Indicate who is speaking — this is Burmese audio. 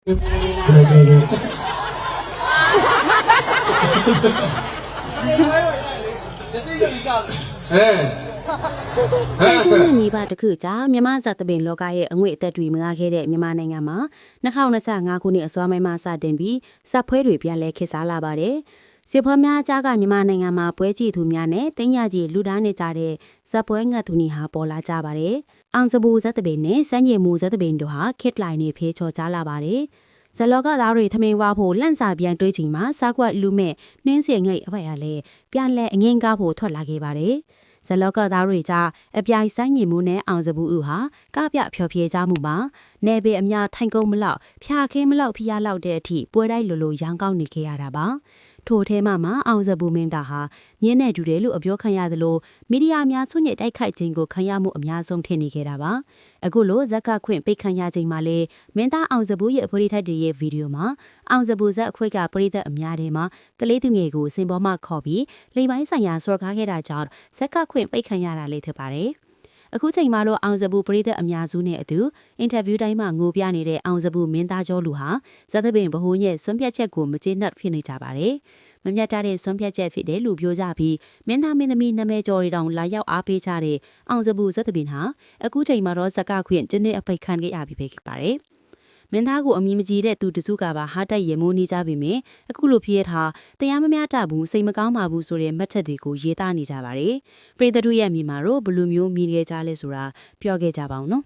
Speaker 1: Season ni ba တခုကြာမြန်မာဇာတပင်လောကရဲ့အငွေ့အသက်တွေမငားခဲ့တဲ့မြန်မာနိုင်ငံမှာ2025ခုနှစ်အစွမ်းပိုင်းမှာစတင်ပြီးစပ်ဖွဲတွေပြန်လဲခေတ်စားလာပါတယ်။စစ်ဖွားများကြားကမြန်မာနိုင်ငံမှာပွဲကြည့်သူများနဲ့တင်းရကြီးလူသားနေကြတဲ့ဇပ်ပွဲငတ်သူနေဟာပေါ်လာကြပါတယ်။အောင်စပူဇာတပင်နဲ့စမ်းရည်မူဇာတပင်တို့ဟာခေတ်လိုင်းနေဖေးချော်ကြလာပါတယ်။ဇလောကသားတွေထမင်းဝါဖို့လန့်စာပြန်တွေးချိန်မှာစားကွက်လူမဲ့နှင်းစင်ငိတ်အဖိုက်ရလဲပြန်လဲအငင်းကားဖို့ထွက်လာခဲ့ပါတယ်။ဇလောကသားတွေကြားအပြိုင်ဆိုင်ညီမှုနဲ့အောင်စပူဦးဟာကပြဖျော်ဖြေကြမှုမှာနေပေအများထိုင်ကုန်မလောက်ဖျာခင်းမလောက်ဖျားလောက်တဲ့အထိပွဲတိုင်းလိုလိုရောင်းကောင်းနေခဲ့ရတာပါထိုထဲမှာအောင်စပူမင်းသားဟာမြင်းနဲ့တူတယ်လို့အပြောခံရသလိုမီဒီယာများဆွညစ်တိုက်ခိုက်ခြင်းကိုခံရမှုအများဆုံးထင်နေခဲ့တာပါအခုလိုဇက်ကခွင့်ပိတ်ခံရခြင်းမှာလေမင်းသားအောင်စပူရဲ့အဖိုးထိုက်တွေရဲ့ဗီဒီယိုမှာအောင်စပူဇက်အခွင့်ကပရိသတ်အများထဲမှာကလေးသူငယ်ကိုစင်ပေါ်မှခေါ်ပြီးလိမ်ပိုင်းဆိုင်ရာစော်ကားခဲ့တာကြောင့်ဇက်ကခွင့်ပိတ်ခံရတာလေးဖြစ်ပါတယ်အခုချိန်မှာတော့အောင်စပူပရိသတ်အများစုနဲ့အတူအင်တာဗျူးတိုင်းမှာငိုပြနေတဲ့အောင်စပူမင်းသားကျော်လူဟာဇက်သပင်ဘဟုရဲ့စွန့်ပြတ်ချက်ကိုမကျေနပ်ဖြစ်နေကြပါတယ်။မမြတ်တာတဲ့စွန့်ပြတ်ချက်ဖြစ်တယ်လို့ပြောကြပြီးမင်းသားမင်းသမီးနာမည်ကျော်တွေတောင်လာရောက်အားပေးကြတဲ့အောင်စပူဇက်သပင်ဟာအခုချိန်မှာတော့ဇက်ကခွင့်တင်းနေအပိတ်ခံခဲ့ရပြီဖြစ်ပါတယ်။မင်းသားကိုအမီမကြီးတဲ့သူတစုကပါဟာတိုက်ရေမိုးနေကြပြီမြင်အခုလိုဖြစ်ရထားတရားမများတဘူးစိတ်မကောင်းပါဘူးဆိုတဲ့မှတ်ချက်တွေကိုရေးသားနေကြပါတယ်ပရိသတ်တို့ရဲ့အမိမှာတော့ဘလူမျိုးမိရဲကြလဲဆိုတာပြောခဲ့ကြပါအောင်နော်